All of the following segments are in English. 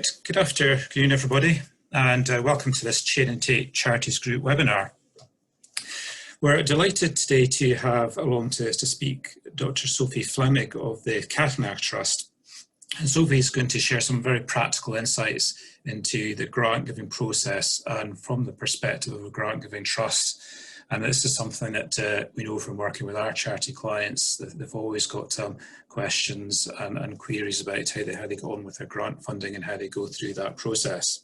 Right, good afternoon everybody, and welcome to this Chain and Take Charities Group webinar. We're delighted today to have along to us to speak Dr Sophie Flemig of the Cattanach Trust. And Sophie is going to share some very practical insights into the grant giving process and from the perspective of a grant giving trust. And this is something that we know from working with our charity clients, that they've always got questions and queries about how they go on with their grant funding and how they go through that process.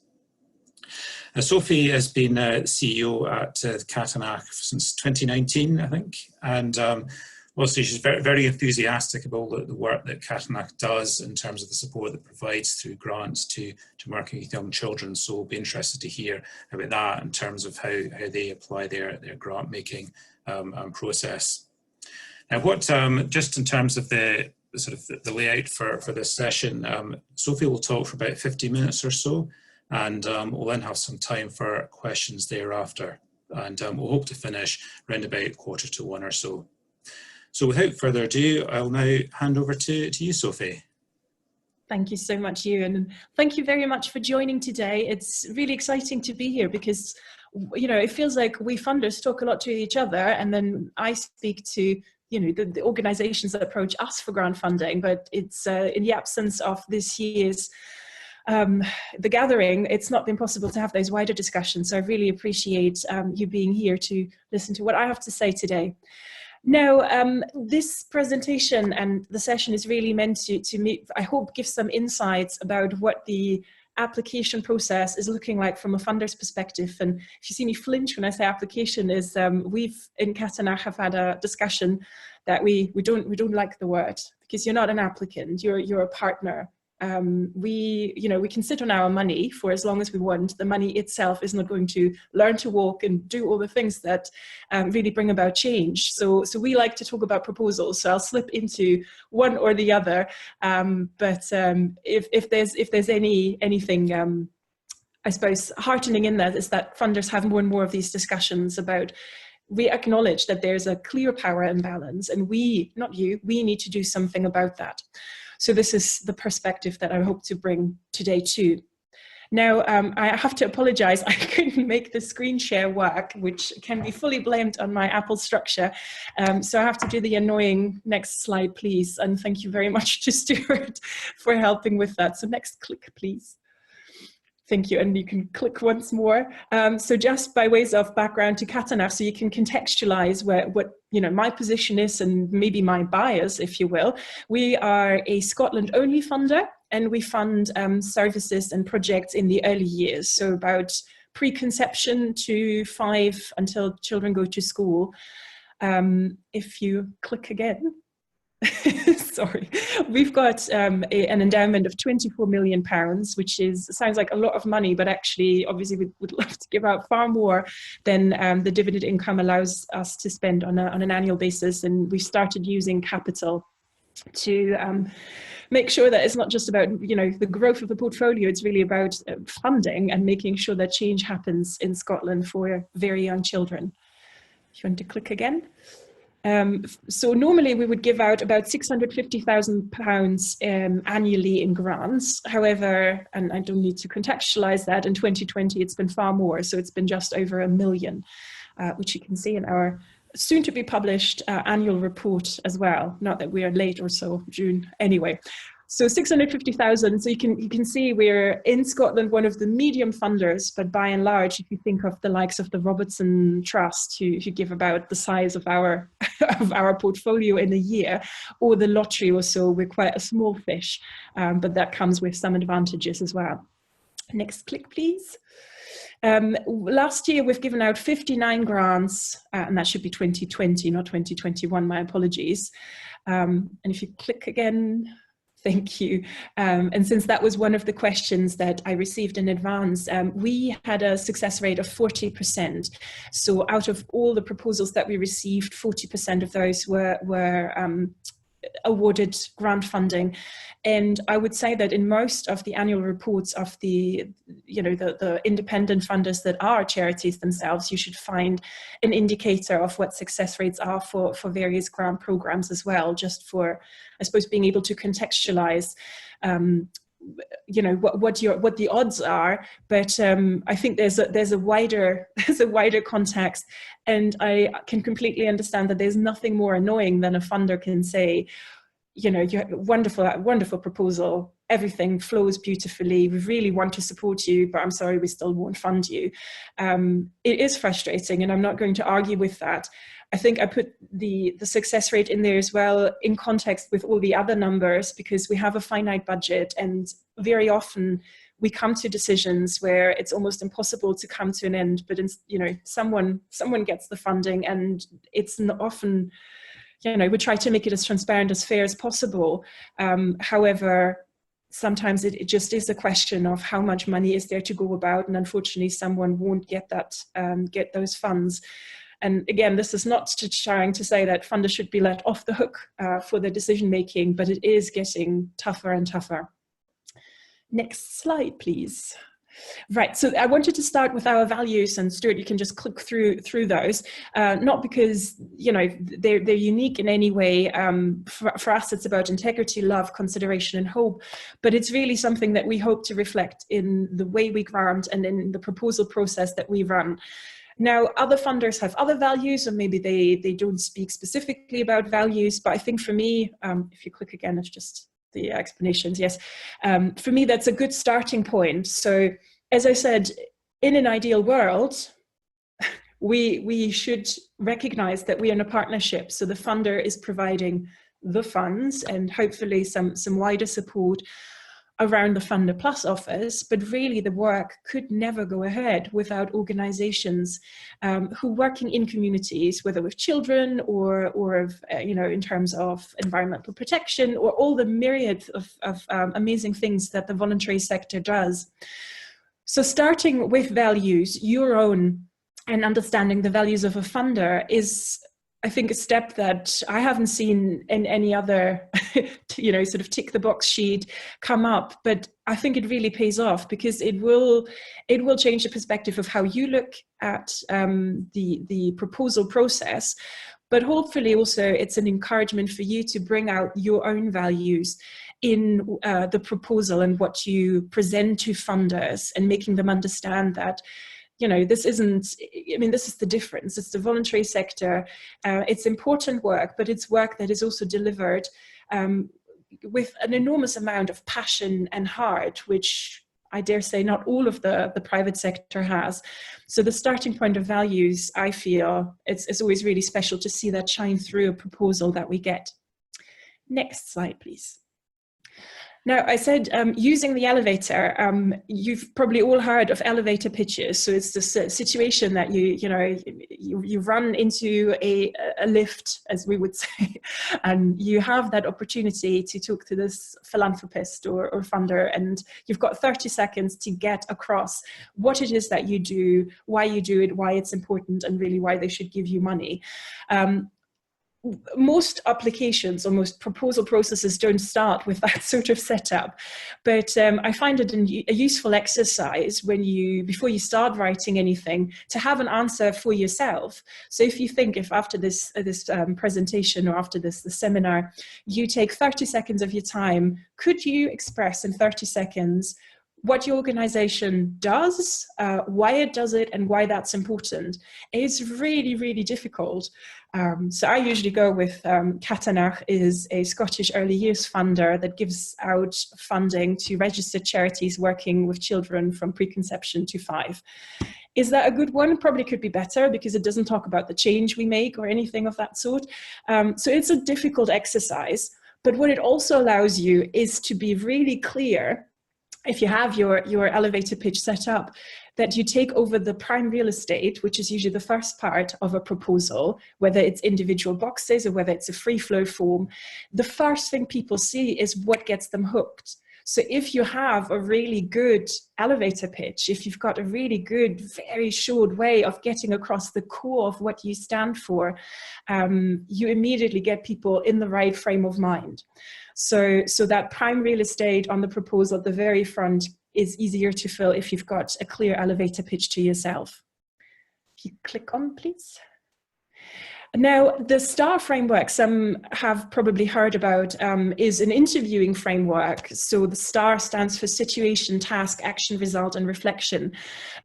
Sophie has been CEO at Cattanach since 2019, I think, and obviously she's very enthusiastic about all the work that Cattanach does in terms of the support that it provides through grants to working with young children. So we'll be interested to hear about that in terms of how they apply their grant making process. Now, what just in terms of the layout for this session, Sophie will talk for about 50 minutes or so, and we'll then have some time for questions thereafter, and we'll hope to finish around about 1:45 or so. So without further ado, I'll now hand over to you, Sophie. Thank you so much, Ewan, and thank you very much for joining today. It's really exciting to be here because, you know, it feels like we funders talk a lot to each other, and then I speak to, you know, the organizations that approach us for grant funding. But it's in the absence of this year's the gathering, it's not been possible to have those wider discussions. So I really appreciate you being here to listen to what I have to say today. Now, this presentation and the session is really meant to I hope, give some insights about what the application process is looking like from a funder's perspective. And if you see me flinch when I say application, is we've in Katana have had a discussion that we don't like the word, because you're not an applicant, you're a partner. We can sit on our money for as long as we want. The money itself is not going to learn to walk and do all the things that really bring about change. So we like to talk about proposals. So I'll slip into one or the other. If there's anything, I suppose, heartening in that is that funders have more and more of these discussions about. We acknowledge that there's a clear power imbalance, and we, not you, we need to do something about that. So this is the perspective that I hope to bring today too. Now, I have to apologize, I couldn't make the screen share work, which can be fully blamed on my Apple structure. So I have to do the annoying next slide, please. And thank you very much to Stuart for helping with that. So next click, please. Thank you, and you can click once more. So just by ways of background to Katana, so you can contextualize what my position is and maybe my bias, if you will. We are a Scotland-only funder, and we fund services and projects in the early years, so about preconception to 5 until children go to school. If you click again. Sorry, we've got an endowment of £24 million, which sounds like a lot of money, but actually, obviously, we would love to give out far more than the dividend income allows us to spend on an annual basis. And we've started using capital to make sure that it's not just about the growth of the portfolio. It's really about funding and making sure that change happens in Scotland for very young children. If you want to click again. So normally we would give out about £650,000 annually in grants. However, and I don't need to contextualize that, in 2020 it's been far more. So it's been just over £1 million, which you can see in our soon to be published annual report as well. Not that we are late or so, June anyway. So 650,000, so you can see we're in Scotland one of the medium funders, but by and large, if you think of the likes of the Robertson Trust, who give about the size of our portfolio in a year, or the lottery or so, we're quite a small fish, but that comes with some advantages as well. Next click, please. Last year, we've given out 59 grants, and that should be 2020, not 2021, my apologies. And if you click again, thank you. And since that was one of the questions that I received in advance, we had a success rate of 40%. So out of all the proposals that we received, 40% of those were awarded grant funding. And I would say that in most of the annual reports of the independent funders that are charities themselves, you should find an indicator of what success rates are for various grant programs as well, just for, I suppose, being able to contextualize you know, what the odds are, but I think there's a wider context, and I can completely understand that there's nothing more annoying than a funder can say, you know, you have a wonderful proposal, everything flows beautifully, we really want to support you, but I'm sorry, we still won't fund you. It is frustrating, and I'm not going to argue with that. I think I put the success rate in there as well in context with all the other numbers, because we have a finite budget, and very often we come to decisions where it's almost impossible to come to an end, but you know, someone gets the funding, and it's often, you know, we try to make it as transparent, as fair as possible. However, sometimes it just is a question of how much money is there to go about, and unfortunately someone won't get those funds. And again, this is not trying to say that funders should be let off the hook for their decision making, but it is getting tougher and tougher. Next slide, please. Right, so I wanted to start with our values, and Stuart, you can just click through those. Not because, you know, they're unique in any way. For us, it's about integrity, love, consideration, and hope. But it's really something that we hope to reflect in the way we grant and in the proposal process that we run. Now, other funders have other values, or maybe they don't speak specifically about values. But I think for me, if you click again, it's just the explanations, yes. For me, that's a good starting point. So, as I said, in an ideal world, we should recognize that we are in a partnership. So the funder is providing the funds and hopefully some wider support around the Funder Plus office, but really the work could never go ahead without organizations who are working in communities, whether with children or you know, in terms of environmental protection, or all the myriad of amazing things that the voluntary sector does. So starting with values, your own, and understanding the values of a funder is, I think, a step that I haven't seen in any other, you know, sort of tick the box sheet come up, but I think it really pays off, because it will change the perspective of how you look at the proposal process. But hopefully also it's an encouragement for you to bring out your own values in the proposal and what you present to funders, and making them understand that, you know, this isn't, I mean, this is the difference. It's the voluntary sector. It's important work, but it's work that is also delivered with an enormous amount of passion and heart, which I dare say not all of the private sector has. So the starting point of values, I feel, it's always really special to see that shine through a proposal that we get. Next slide, please. Now, I said using the elevator, you've probably all heard of elevator pitches. So it's this situation that you run into a lift, as we would say, and you have that opportunity to talk to this philanthropist or funder, and you've got 30 seconds to get across what it is that you do, why you do it, why it's important, and really why they should give you money. Most applications or most proposal processes don't start with that sort of setup, but I find it a useful exercise before you start writing anything, to have an answer for yourself. So if you think, if after this presentation or after this seminar, you take 30 seconds of your time, could you express in 30 seconds what your organization does, why it does it, and why that's important? It's really, really difficult. So I usually go with Cattanach, is a Scottish early years funder that gives out funding to registered charities working with children from preconception to 5. Is that a good one? Probably could be better, because it doesn't talk about the change we make or anything of that sort. So it's a difficult exercise, but what it also allows you is to be really clear, if you have your elevator pitch set up, that you take over the prime real estate, which is usually the first part of a proposal, whether it's individual boxes or whether it's a free flow form. The first thing people see is what gets them hooked. So if you have a really good elevator pitch, if you've got a really good, very short way of getting across the core of what you stand for, you immediately get people in the right frame of mind. So that prime real estate on the proposal at the very front is easier to fill if you've got a clear elevator pitch to yourself. If you click on, please. Now, the STAR framework, some have probably heard about, is an interviewing framework. So the STAR stands for situation, task, action, result, and reflection.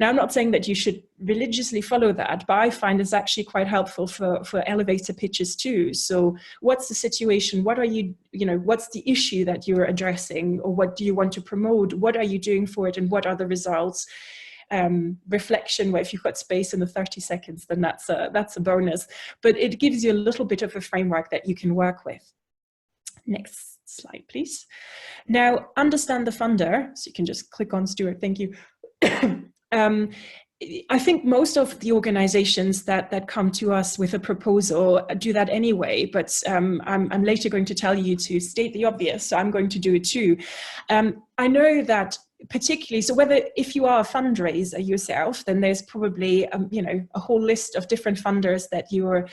Now, I'm not saying that you should religiously follow that, but I find it's actually quite helpful for elevator pitches too. So what's the situation? What are you, what's the issue that you're addressing, or what do you want to promote? What are you doing for it, and what are the results? Reflection, where if you've got space in the 30 seconds, then that's a bonus, but it gives you a little bit of a framework that you can work with. Next slide, please. Now, understand the funder. So you can just click on Stuart, thank you. I think most of the organizations that come to us with a proposal do that anyway, but I'm later going to tell you to state the obvious, so I'm going to do it too. I know that particularly, so if you are a fundraiser yourself, then there's probably a whole list of different funders that you're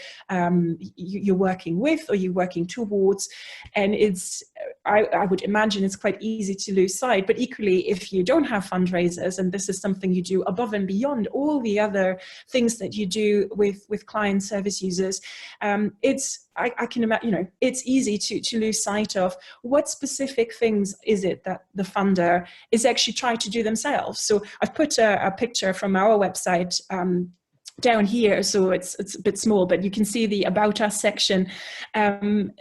working with or you're working towards, and I would imagine it's quite easy to lose sight. But equally, if you don't have fundraisers and this is something you do above and beyond all the other things that you do with client service users, I can imagine, it's easy to lose sight of what specific things is it that the funder is actually trying to do themselves. So I've put a picture from our website down here, so it's a bit small, but you can see the About Us section, and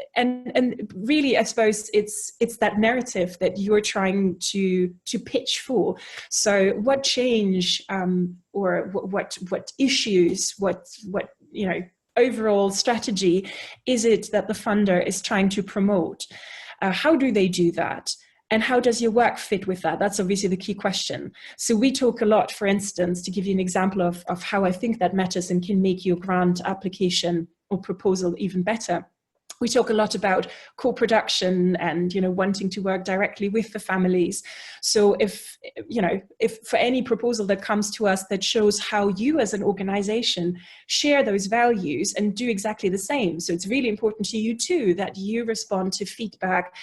really, I suppose it's that narrative that you're trying to pitch for. So what change, or what issues, what overall strategy is it that the funder is trying to promote? How do they do that? And how does your work fit with that? That's obviously the key question. So we talk a lot, for instance, to give you an example of how I think that matters and can make your grant application or proposal even better. We talk a lot about co-production and, wanting to work directly with the families. So if for any proposal that comes to us that shows how you as an organization share those values and do exactly the same. So it's really important to you too that you respond to feedback,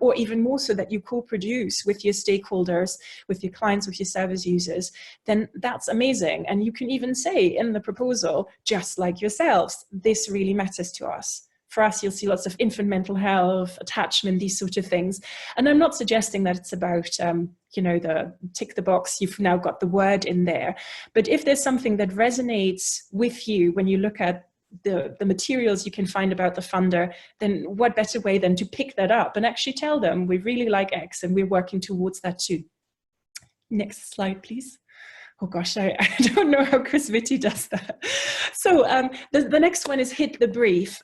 or even more so that you co-produce with your stakeholders, with your clients, with your service users, then that's amazing. And you can even say in the proposal, just like yourselves, this really matters to us. For us, you'll see lots of infant mental health, attachment, these sort of things. And I'm not suggesting that it's about, the tick the box, you've now got the word in there. But if there's something that resonates with you when you look at the materials you can find about the funder, then what better way than to pick that up and actually tell them, we really like X and we're working towards that too. Next slide, please. Oh gosh, I don't know how Chris Whitty does that. So the next one is hit the brief.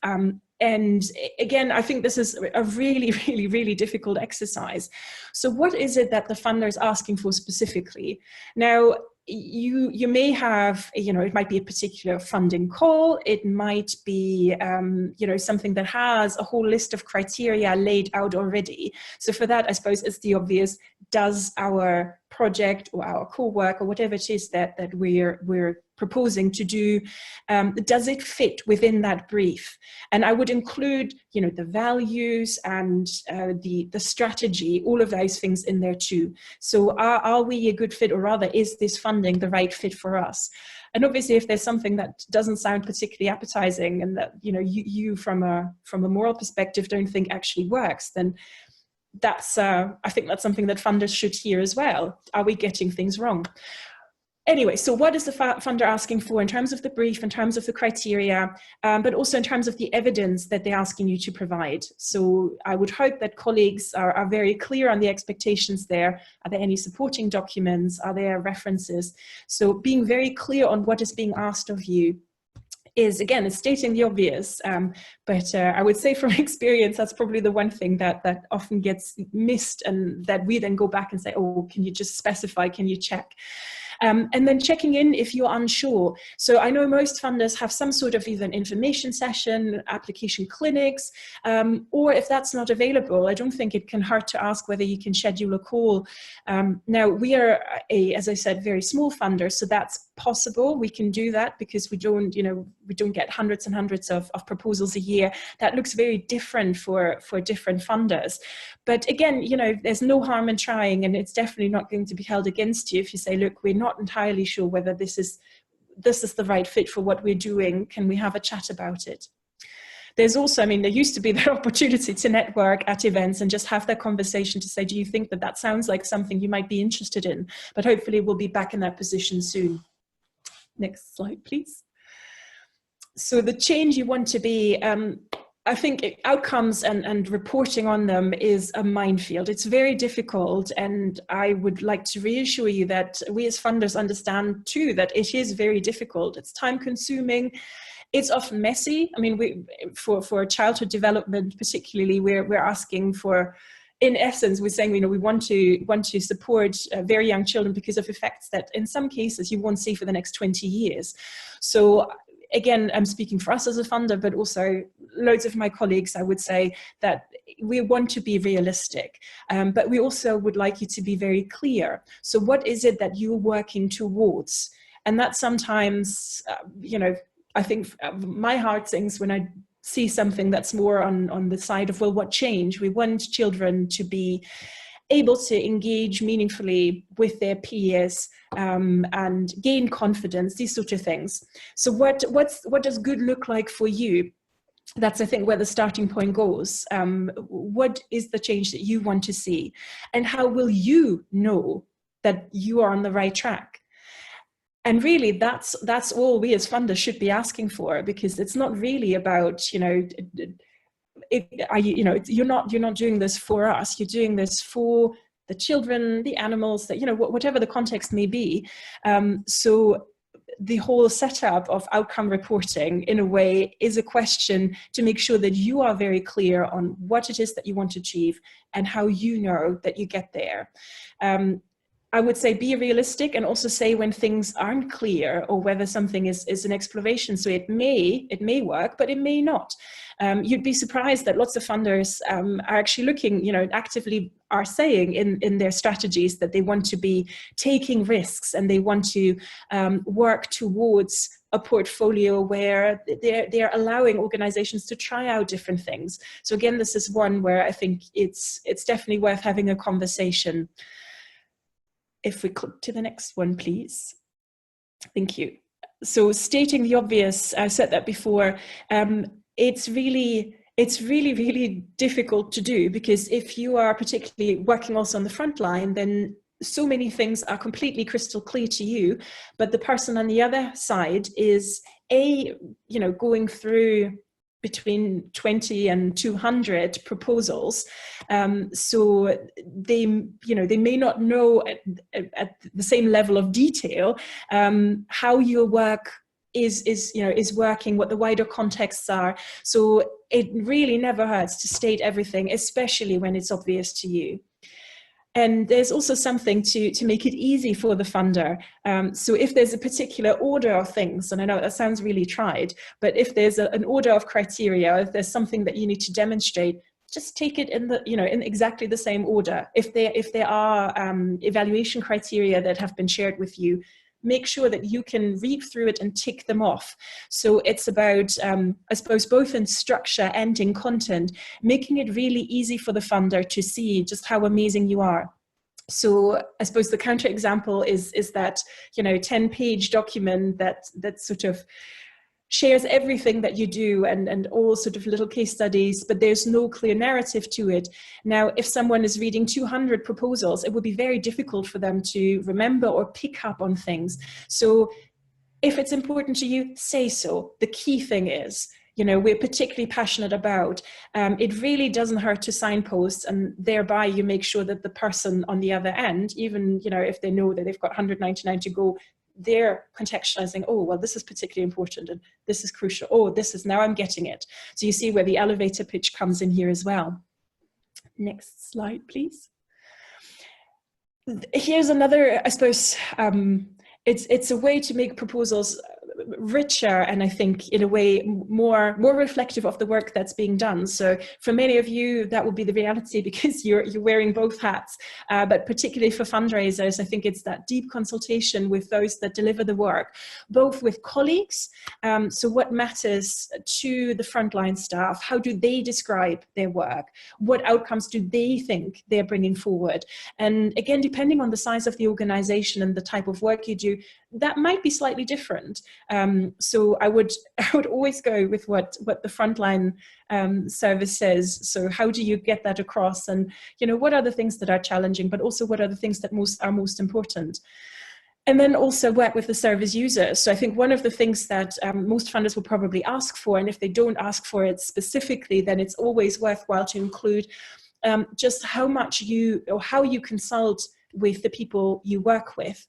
And again, I think this is a really, really, really difficult exercise. So what is it that the funder is asking for specifically? Now, you may have, it might be a particular funding call. It might be, something that has a whole list of criteria laid out already. So for that, I suppose it's the obvious, does our project or our co-work or whatever it is that we're proposing to do, does it fit within that brief? And I would include, the values and the strategy, all of those things in there too. So are we a good fit, or rather, is this funding the right fit for us? And obviously, if there's something that doesn't sound particularly appetizing and that, you from a moral perspective don't think actually works, then that's, I think that's something that funders should hear as well. Are we getting things wrong? Anyway, so what is the funder asking for in terms of the brief, in terms of the criteria, but also in terms of the evidence that they're asking you to provide? So I would hope that colleagues are very clear on the expectations there. Are there any supporting documents? Are there references? So being very clear on what is being asked of you is, again, it's stating the obvious, but I would say from experience, that's probably the one thing that often gets missed, and that we then go back and say, oh, can you just specify, can you check? And then checking in if you're unsure. So I know most funders have some sort of either an information session, application clinics, or if that's not available, I don't think it can hurt to ask whether you can schedule a call. Now, we are as I said, very small funder, so that's possible. We can do that because we don't get hundreds and hundreds of proposals a year. That looks very different for different funders. But again, there's no harm in trying, and it's definitely not going to be held against you if you say, look, we're not entirely sure whether this is this is the right fit for what we're doing. Can we have a chat about it? There's also, I mean, there used to be the opportunity to network at events and just have that conversation to say, do you think that that sounds like something you might be interested in? But hopefully we'll be back in that position soon. Next slide, please. So the change you want to be, I think outcomes and reporting on them is a minefield. It's very difficult, and I would like to reassure you that we as funders understand too that it is very difficult. It's time consuming. It's often messy. I mean, for childhood development particularly, we're asking for, in essence, we're saying, you know, we want to support very young children because of effects that in some cases you won't see for the next 20 years. So again, I'm speaking for us as a funder, but also loads of my colleagues, I would say that we want to be realistic, but we also would like you to be very clear. So what is it that you're working towards? And that sometimes, you know, I think my heart sings when I see something that's more on the side of, well, what change? We want children to be able to engage meaningfully with their peers and gain confidence, these sort of things. So what does good look like for you? That's, I think, where the starting point goes. What is the change that you want to see? And how will you know that you are on the right track? And really, that's all we as funders should be asking for, because it's not really about, you know, you're not doing this for us. You're doing this for the children, the animals, that, you know, whatever the context may be. So the whole setup of outcome reporting, in a way, is a question to make sure that you are very clear on what it is that you want to achieve and how you know that you get there. I would say be realistic, and also say when things aren't clear or whether something is an exploration. So it may work, but it may not. You'd be surprised that lots of funders are actually looking, you know, actively are saying in their strategies that they want to be taking risks, and they want to work towards a portfolio where they're allowing organizations to try out different things. So again, this is one where I think it's definitely worth having a conversation. If we click to the next one, please. Thank you. So stating the obvious, I said that before, it's really difficult to do, because if you are particularly working also on the front line, then so many things are completely crystal clear to you, but the person on the other side is going through between 20 and 200 proposals. So they may not know at the same level of detail how your work is working, what the wider contexts are. So it really never hurts to state everything, especially when it's obvious to you. And there's also something to make it easy for the funder. So if there's a particular order of things, and I know that sounds really tried, but if there's an order of criteria, if there's something that you need to demonstrate, just take it in in exactly the same order. If there are evaluation criteria that have been shared with you, make sure that you can read through it and tick them off. So it's about, I suppose, both in structure and in content, making it really easy for the funder to see just how amazing you are. So I suppose the counterexample is that, 10-page document that sort of shares everything that you do and all sort of little case studies, but there's no clear narrative to it. Now, if someone is reading 200 proposals, it would be very difficult for them to remember or pick up on things. So if it's important to you, say so. The key thing is, we're particularly passionate about, it really doesn't hurt to signpost, and thereby you make sure that the person on the other end, even, if they know that they've got 199 to go, they're contextualizing, oh, well, this is particularly important and this is crucial. Oh, now I'm getting it. So you see where the elevator pitch comes in here as well. Next slide, please. Here's another, I suppose, it's a way to make proposals richer, and I think in a way more reflective of the work that's being done. So for many of you, that will be the reality because you're wearing both hats, but particularly for fundraisers, I think it's that deep consultation with those that deliver the work, both with colleagues. So what matters to the frontline staff? How do they describe their work? What outcomes do they think they're bringing forward? And again, depending on the size of the organization and the type of work you do, that might be slightly different. So I would always go with what the frontline service says. So how do you get that across? And, you know, what are the things that are challenging, but also what are the things that are most important? And then also work with the service users. So I think one of the things that most funders will probably ask for, and if they don't ask for it specifically, then it's always worthwhile to include just how much how you consult with the people you work with,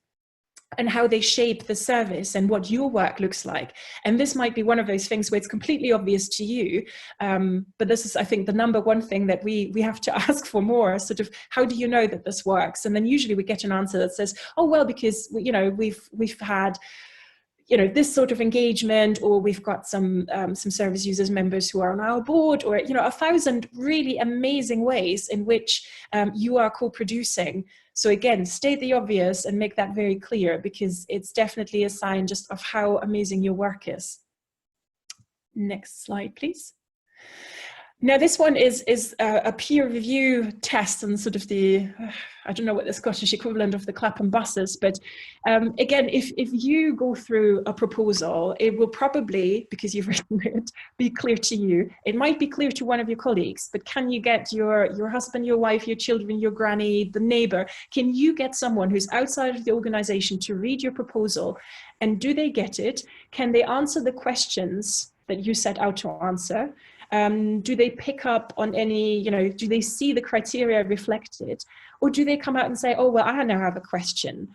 and how they shape the service and what your work looks like. And this might be one of those things where it's completely obvious to you, but this is, I think, the number one thing that we have to ask for more, sort of, how do you know that this works? And then usually we get an answer that says, oh, well, because, you know, we've had, you know, this sort of engagement, or we've got some service users members who are on our board, or, you know, 1,000 really amazing ways in which you are co-producing. So again, state the obvious and make that very clear, because it's definitely a sign just of how amazing your work is. Next slide, please. Now, this one is a peer review test, and sort of the, I don't know what the Scottish equivalent of the Clapham buses, but again, if you go through a proposal, it will probably, because you've written it, be clear to you. It might be clear to one of your colleagues, but can you get your husband, your wife, your children, your granny, the neighbor, can you get someone who's outside of the organization to read your proposal? And do they get it? Can they answer the questions that you set out to answer? Do they pick up on any, you know, do they see the criteria reflected? Or do they come out and say, oh, well, I now have a question?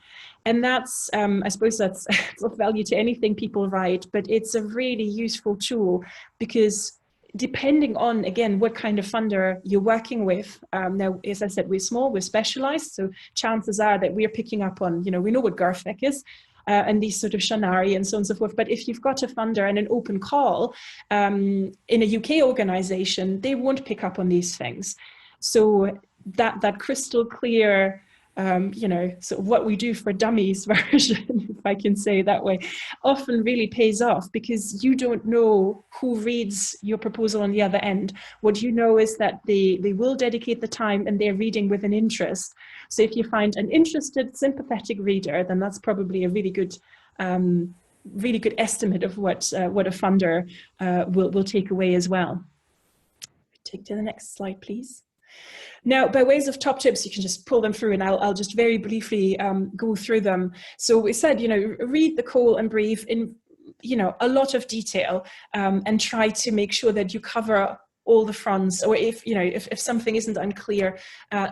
And that's, I suppose that's of value to anything people write, but it's a really useful tool, because depending on, again, what kind of funder you're working with, now, as I said, we're small, we're specialized, so chances are that we're picking up on, you know, we know what GERFEC is, and these sort of Shannari and so on and so forth. But if you've got a funder and an open call in a UK organization, they won't pick up on these things. So that crystal clear, you know, sort of what we do for dummies version, if I can say it that way, often really pays off, because you don't know who reads your proposal on the other end. What you know is that they will dedicate the time and they're reading with an interest. So if you find an interested, sympathetic reader, then that's probably a really good estimate of what a funder will take away as well. Take to the next slide, please. Now, by ways of top tips, you can just pull them through, and I'll just very briefly go through them. So we said, you know, read the call and brief in, you know, a lot of detail, and try to make sure that you cover all the fronts. Or if, you know, if something isn't unclear,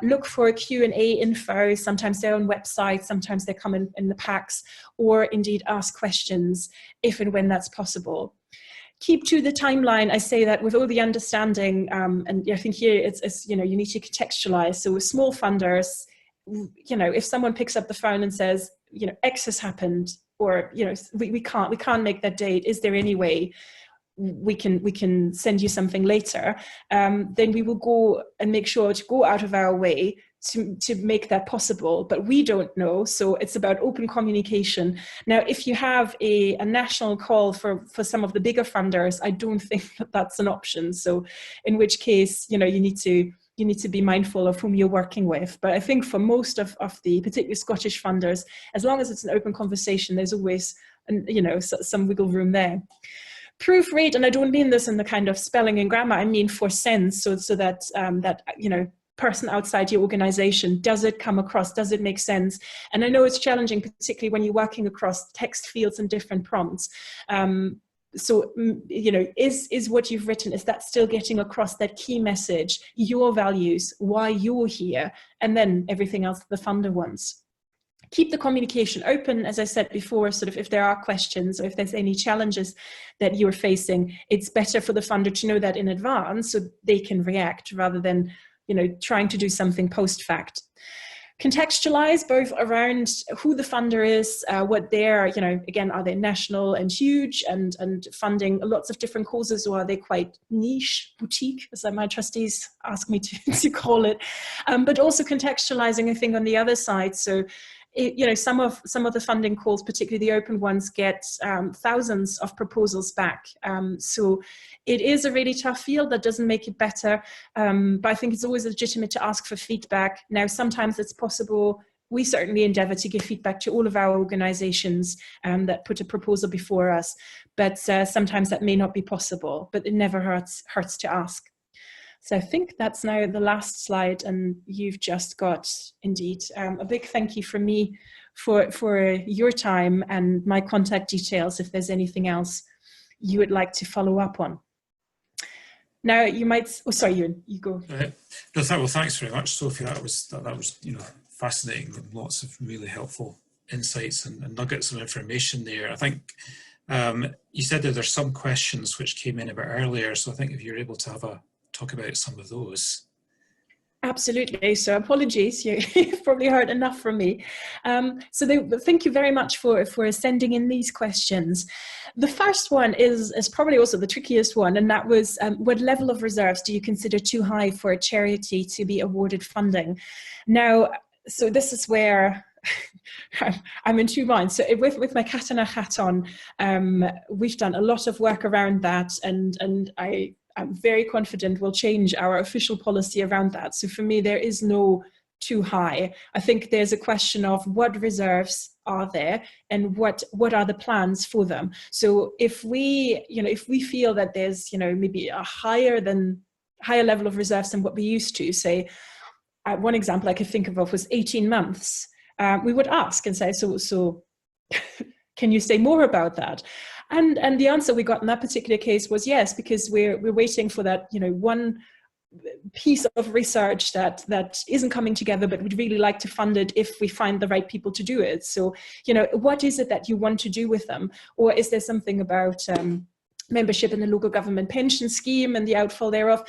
look for Q&A info. Sometimes they're on websites, sometimes they come in the packs, or indeed ask questions if and when that's possible. Keep to the timeline. I say that with all the understanding, and I think here it's, you know, you need to contextualize. So with small funders, you know, if someone picks up the phone and says, you know, X has happened, or, you know, we can't make that date, is there any way we can send you something later? Then we will go and make sure to go out of our way to make that possible, but we don't know. So it's about open communication. Now, if you have a national call for some of the bigger funders, I don't think that that's an option. So in which case, you know, you need to be mindful of whom you're working with. But I think for most of the particularly Scottish funders, as long as it's an open conversation, there's always, you know, some wiggle room there. Proofread, and I don't mean this in the kind of spelling and grammar, I mean for sense, so that that, you know, person outside your organization, does it come across, does it make sense? And I know it's challenging, particularly when you're working across text fields and different prompts. So, you know, is what you've written, is that still getting across that key message, your values, why you're here, and then everything else the funder wants? Keep the communication open, as I said before, sort of if there are questions or if there's any challenges that you're facing, it's better for the funder to know that in advance so they can react rather than, you know, trying to do something post-fact. Contextualize both around who the funder is, what they're, you know, again, are they national and huge and funding lots of different causes, or are they quite niche, boutique, as my trustees ask me to call it, but also contextualizing, I think, on the other side. So, you know, some of the funding calls, particularly the open ones, get thousands of proposals back. So it is a really tough field. That doesn't make it better. But I think it's always legitimate to ask for feedback. Now, sometimes it's possible we certainly endeavour to give feedback to all of our organisations that put a proposal before us, but sometimes that may not be possible, but it never hurts to ask. So I think that's now the last slide, and you've just got, indeed, a big thank you from me for your time and my contact details if there's anything else you would like to follow up on. Now you might, oh sorry, Ewan, you go. No, well, thanks very much, Sophie. That was fascinating, and lots of really helpful insights and nuggets of information there. I think you said that there's some questions which came in a bit earlier, so I think if you're able to have a talk about some of those. Absolutely. So apologies, you've probably heard enough from me. Thank you very much for sending in these questions. The first one is probably also the trickiest one, and that was what level of reserves do you consider too high for a charity to be awarded funding? Now, so this is where I'm in two minds. So with my Katana hat on, we've done a lot of work around that, and I'm very confident we'll change our official policy around that. So for me, there is no too high. I think there's a question of what reserves are there and what are the plans for them. So if we feel that there's, maybe a higher level of reserves than what we used to, say, one example I could think of was 18 months. We would ask and say, so can you say more about that? And the answer we got in that particular case was yes, because we're waiting for that, one piece of research that isn't coming together, but we'd really like to fund it if we find the right people to do it. So, what is it that you want to do with them? Or is there something about membership in the local government pension scheme and the outfall thereof?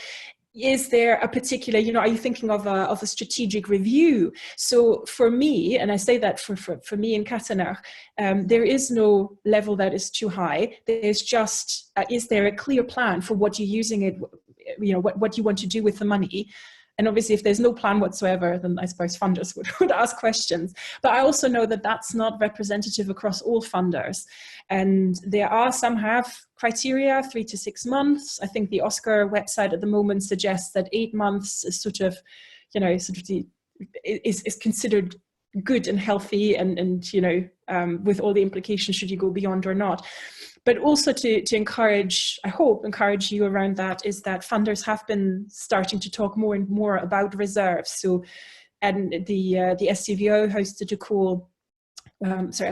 Is there a particular, are you thinking of a strategic review? So for me, and I say that for me in Cattanach, there is no level that is too high. There's just, is there a clear plan for what you're using it, what you want to do with the money? And obviously, if there's no plan whatsoever, then I suppose funders would ask questions. But I also know that that's not representative across all funders. And there are some have criteria, 3 to 6 months. I think the Oscar website at the moment suggests that 8 months is is considered good and healthy, and with all the implications should you go beyond or not. But also to encourage you around that is that funders have been starting to talk more and more about reserves. So, and the SCVO hosted a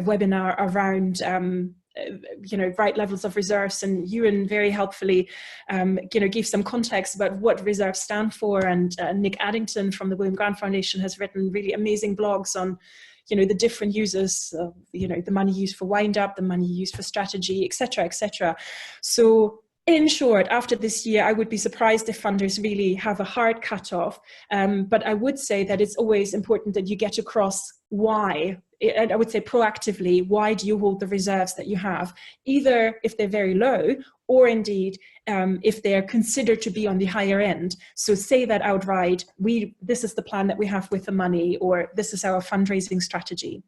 webinar around right levels of reserves, and Ewan very helpfully gave some context about what reserves stand for, and Nick Addington from the William Grant Foundation has written really amazing blogs on the different uses of, the money used for wind up, the money used for strategy, etc., etc. So in short, after this year, I would be surprised if funders really have a hard cutoff. But I would say that it's always important that you get across why, and I would say proactively, why do you hold the reserves that you have, either if they're very low, or indeed if they're considered to be on the higher end. So say that outright, this is the plan that we have with the money, or this is our fundraising strategy.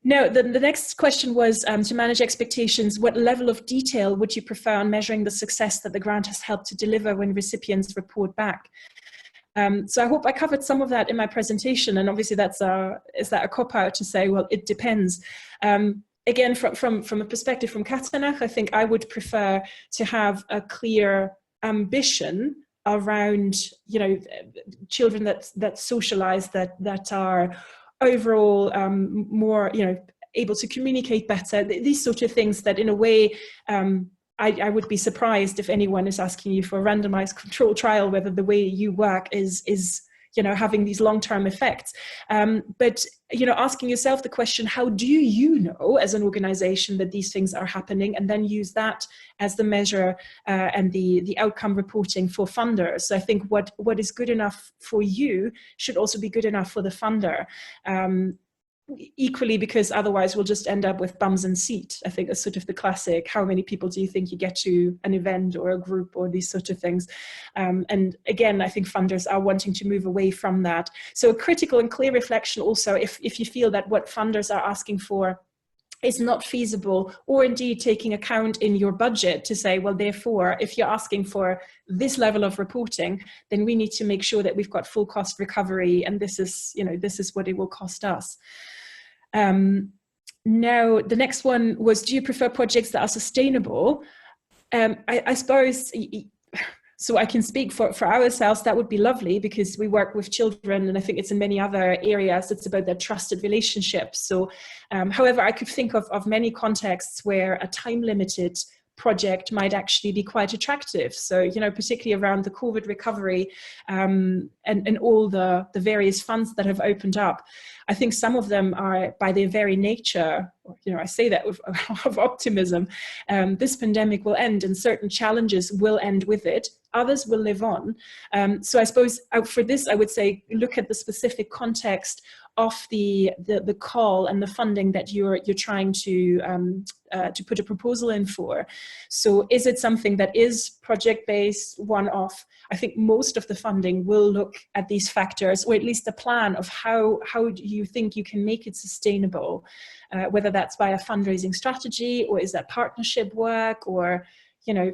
Now, the next question was to manage expectations, what level of detail would you prefer on measuring the success that the grant has helped to deliver when recipients report back? So I hope I covered some of that in my presentation, and obviously is that a cop-out to say, well, it depends. Again, from a perspective from Cattanach, I think I would prefer to have a clear ambition around, children that socialize, that are overall more, able to communicate better, these sort of things that in a way, I would be surprised if anyone is asking you for a randomized control trial, whether the way you work is having these long-term effects. But, asking yourself the question, how do you know as an organization that these things are happening, and then use that as the measure and the outcome reporting for funders. So I think what is good enough for you should also be good enough for the funder. Equally, because otherwise we'll just end up with bums in seat. I think that's sort of the classic, how many people do you think you get to an event or a group or these sort of things. And again, I think funders are wanting to move away from that. So a critical and clear reflection also, if you feel that what funders are asking for is not feasible, or indeed taking account in your budget to say, well, therefore, if you're asking for this level of reporting, then we need to make sure that we've got full cost recovery, and this is, you know, this is what it will cost us. Now, the next one was, do you prefer projects that are sustainable? I suppose, so I can speak for ourselves, that would be lovely, because we work with children, and I think it's in many other areas, it's about their trusted relationships. So, however, I could think of many contexts where a time-limited project might actually be quite attractive. So, you know, particularly around the COVID recovery and all the various funds that have opened up. I think some of them are, by their very nature, you know, I say that with of optimism, this pandemic will end and certain challenges will end with it. Others will live on. So I suppose for this, I would say, look at the specific context of the call and the funding that you're trying to put a proposal in for. So is it something that is project-based, one-off? I think most of the funding will look at these factors, or at least a plan of how do you think you can make it sustainable, whether that's by a fundraising strategy, or is that partnership work, or, you know,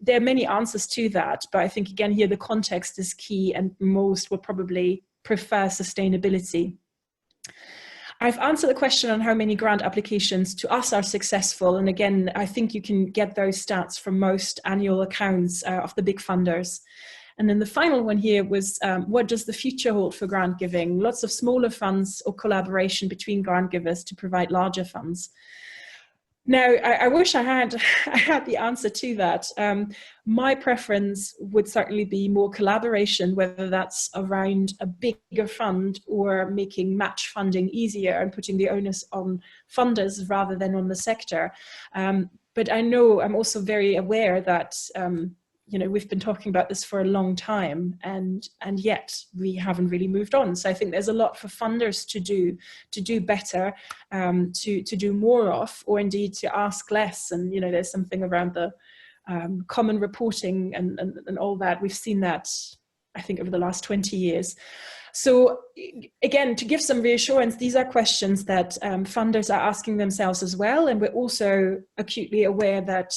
there are many answers to that. But I think, again, here the context is key, and most will probably prefer sustainability. I've answered the question on how many grant applications to us are successful. And again, I think you can get those stats from most annual accounts of the big funders. And then the final one here was, what does the future hold for grant giving? Lots of smaller funds or collaboration between grant givers to provide larger funds. Now, I wish I had the answer to that. My preference would certainly be more collaboration, whether that's around a bigger fund or making match funding easier and putting the onus on funders rather than on the sector. But I know I'm also very aware that you know, we've been talking about this for a long time, and yet we haven't really moved on. So I think there's a lot for funders to do better, to do more of, or indeed to ask less. And, you know, there's something around the common reporting and all that. We've seen that, I think, over the last 20 years. So again, to give some reassurance, these are questions that funders are asking themselves as well. And we're also acutely aware that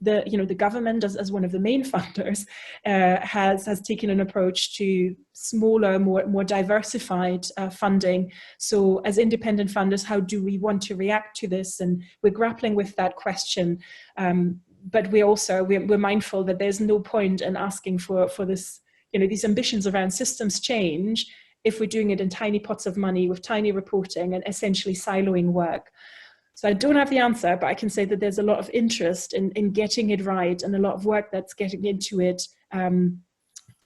the government, as one of the main funders, has taken an approach to smaller, more diversified funding. So as independent funders, how do we want to react to this? And we're grappling with that question. But we're mindful that there's no point in asking for this, you know, these ambitions around systems change if we're doing it in tiny pots of money with tiny reporting and essentially siloing work. So I don't have the answer, but I can say that there's a lot of interest in getting it right, and a lot of work that's getting into it in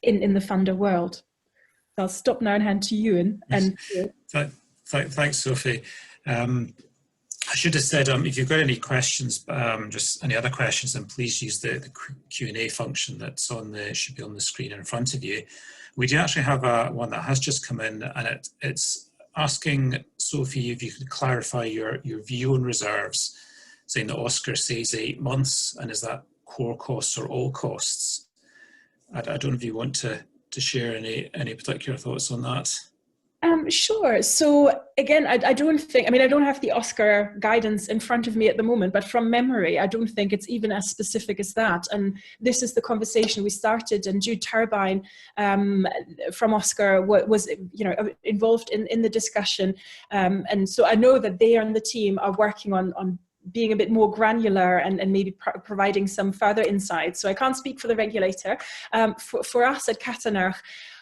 the funder world. So I'll stop now and hand to you. Thanks, Sophie. I should have said, if you've got any questions, just any other questions, then please use the Q&A function that's should be on the screen in front of you. We do actually have one that has just come in, and it's asking Sophie if you could clarify your view on reserves, saying that Oscar says 8 months, and is that core costs or all costs? I don't know if you want to share any particular thoughts on that. Sure. So again, I don't think, I don't have the Oscar guidance in front of me at the moment, but from memory, I don't think it's even as specific as that. And this is the conversation we started, and Jude Turbine from Oscar was involved in the discussion. And so I know that they and the team are working on being a bit more granular and maybe providing some further insights. So I can't speak for the regulator. For us at Cattanach,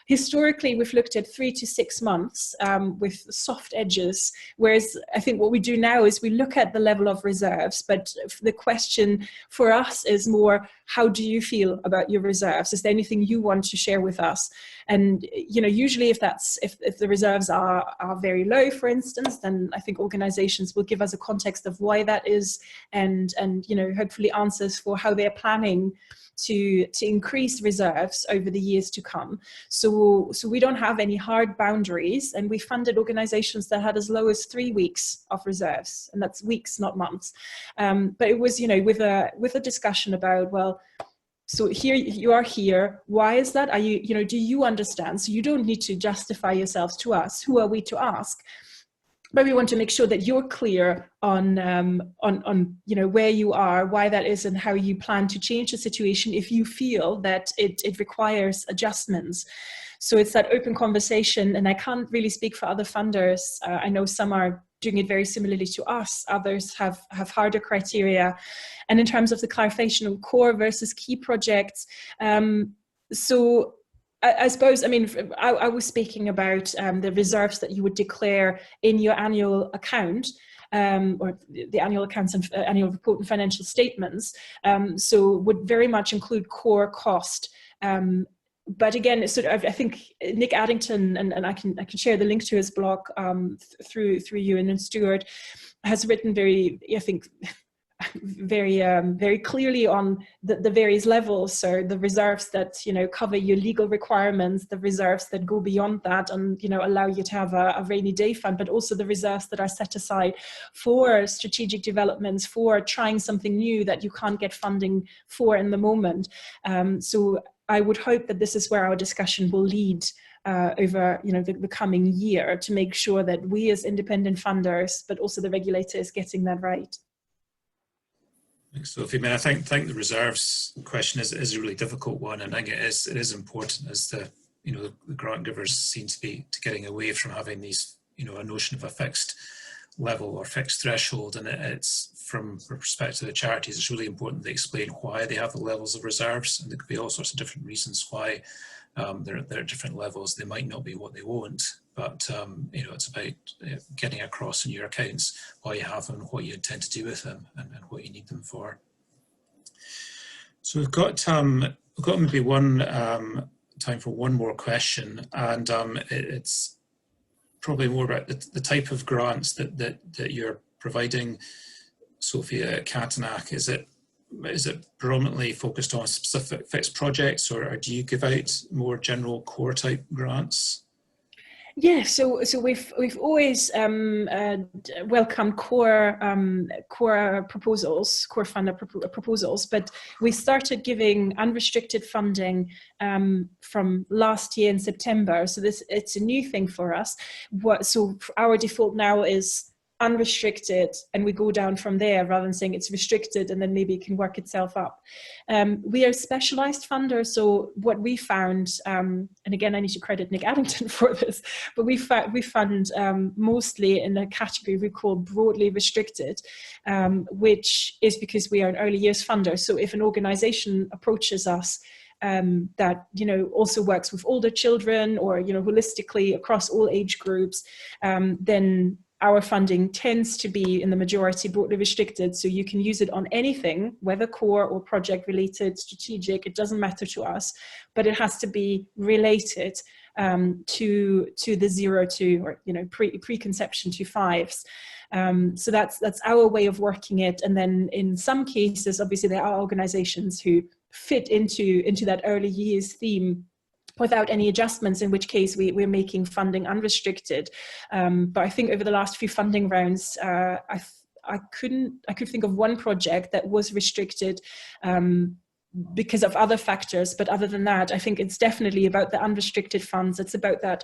historically, we've looked at 3 to 6 months with soft edges, whereas I think what we do now is we look at the level of reserves, but the question for us is more, how do you feel about your reserves? Is there anything you want to share with us? And usually if the reserves are very low, for instance, then I think organizations will give us a context of why that is, and hopefully answers for how they're planning to increase reserves over the years to come. So we don't have any hard boundaries, and we funded organizations that had as low as 3 weeks of reserves, and that's weeks, not months. But it was, with a discussion about, well, so here you are here. Why is that? Are you, do you understand? So you don't need to justify yourselves to us. Who are we to ask? but we want to make sure that you're clear on where you are, why that is, and how you plan to change the situation if you feel that it requires adjustments. So it's that open conversation, and I can't really speak for other funders. I know some are doing it very similarly to us. Others have harder criteria. And in terms of the clarification of core versus key projects, so I suppose, I was speaking about the reserves that you would declare in your annual account, or the annual accounts and annual report and financial statements. So would very much include core cost. But again, I think Nick Addington, and I can share the link to his blog through you and Stuart, has written very clearly on the various levels. So the reserves that cover your legal requirements, the reserves that go beyond that and allow you to have a rainy day fund, but also the reserves that are set aside for strategic developments, for trying something new that you can't get funding for in the moment. So I would hope that this is where our discussion will lead over the coming year, to make sure that we as independent funders, but also the regulator, is getting that right. Thanks, Sophie. I think the reserves question is a really difficult one, and I think it is important, as the grant givers seem to be getting away from having these a notion of a fixed level or fixed threshold, and it's from the perspective of the charities, it's really important they explain why they have the levels of reserves, and there could be all sorts of different reasons why they're at different levels. They might not be what they want, but it's about getting across in your accounts why you have them, what you intend to do with them, and what you need them for. So we've got maybe one time for one more question, and it's probably more about the type of grants that you're providing, Sophie, at Cattanach. Is it predominantly focused on specific fixed projects, or do you give out more general core type grants? Yeah, so we've always welcomed core proposals, core funder proposals, but we started giving unrestricted funding from last year in September. So it's a new thing for us. So our default now is unrestricted, and we go down from there rather than saying it's restricted and then maybe it can work itself up. We are a specialized funder, so what we found, and again I need to credit Nick Addington for this, but we fund mostly in a category we call broadly restricted, which is because we are an early years funder. So if an organization approaches us that also works with older children, or holistically across all age groups, then our funding tends to be in the majority broadly restricted. So you can use it on anything, whether core or project related, strategic, it doesn't matter to us, but it has to be related to the 0 to, or preconception to 5s. So that's our way of working it. And then in some cases, obviously there are organizations who fit into that early years theme without any adjustments, in which case we're making funding unrestricted. But I think over the last few funding rounds, I could think of one project that was restricted because of other factors. But other than that, I think it's definitely about the unrestricted funds. It's about that,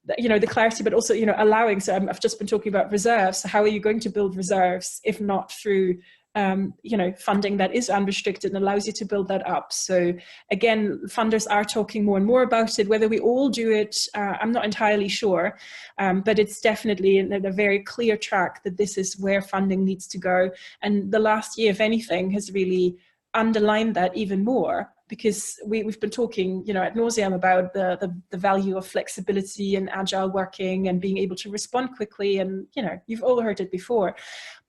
the clarity, but also, allowing. So I've just been talking about reserves. So how are you going to build reserves if not through funding that is unrestricted and allows you to build that up? So again, funders are talking more and more about it. Whether we all do it, I'm not entirely sure, but it's definitely in a very clear track that this is where funding needs to go. And the last year, if anything, has really underlined that even more, because we've been talking, ad nauseum about the value of flexibility and agile working and being able to respond quickly. And, you've all heard it before.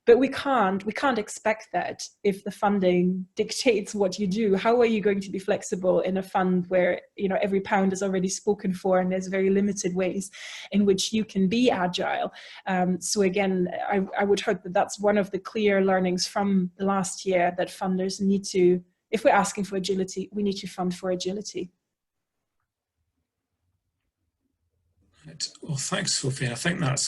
But we can't expect that if the funding dictates what you do. How are you going to be flexible in a fund where every pound is already spoken for, and there's very limited ways in which you can be agile? So again, I would hope that that's one of the clear learnings from the last year, that funders need to, if we're asking for agility, we need to fund for agility. Right. Well, thanks, Sophie. I think that's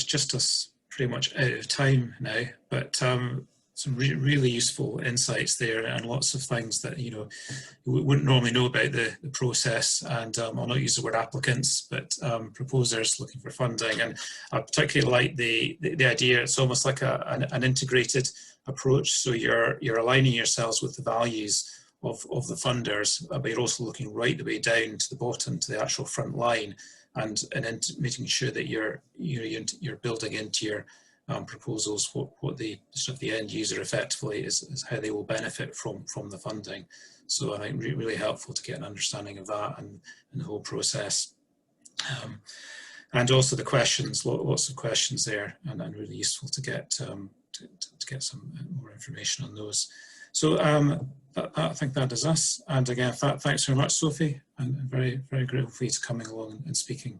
just us pretty much out of time now, but really useful insights there, and lots of things that, you know, you wouldn't normally know about the process. And I'll not use the word applicants, but proposers looking for funding. And I particularly like the idea. It's almost like an integrated approach. So you're aligning yourselves with the values of the funders, but you're also looking right the way down to the bottom, to the actual front line, and making sure that you're building into your proposals what the sort of the end user effectively is how they will benefit from the funding. So I think really helpful to get an understanding of that and the whole process. And also the questions, lots of questions there, and really useful to get to get some more information on those. So I think that is us. And again, thanks very much, Sophie, and very grateful for you to coming along and speaking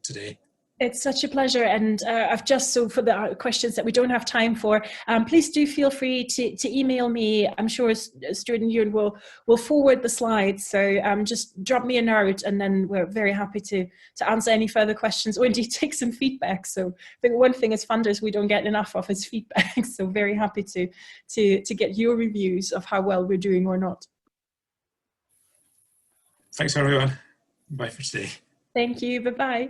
today. It's such a pleasure, and I've just, so for the questions that we don't have time for, please do feel free to email me. I'm sure Stuart and Ewan will forward the slides, so just drop me a note, and then we're very happy to answer any further questions, or indeed take some feedback. So I think one thing as funders we don't get enough of is feedback, so very happy to get your reviews of how well we're doing or not. Thanks everyone. Bye for today. Thank you. Bye-bye.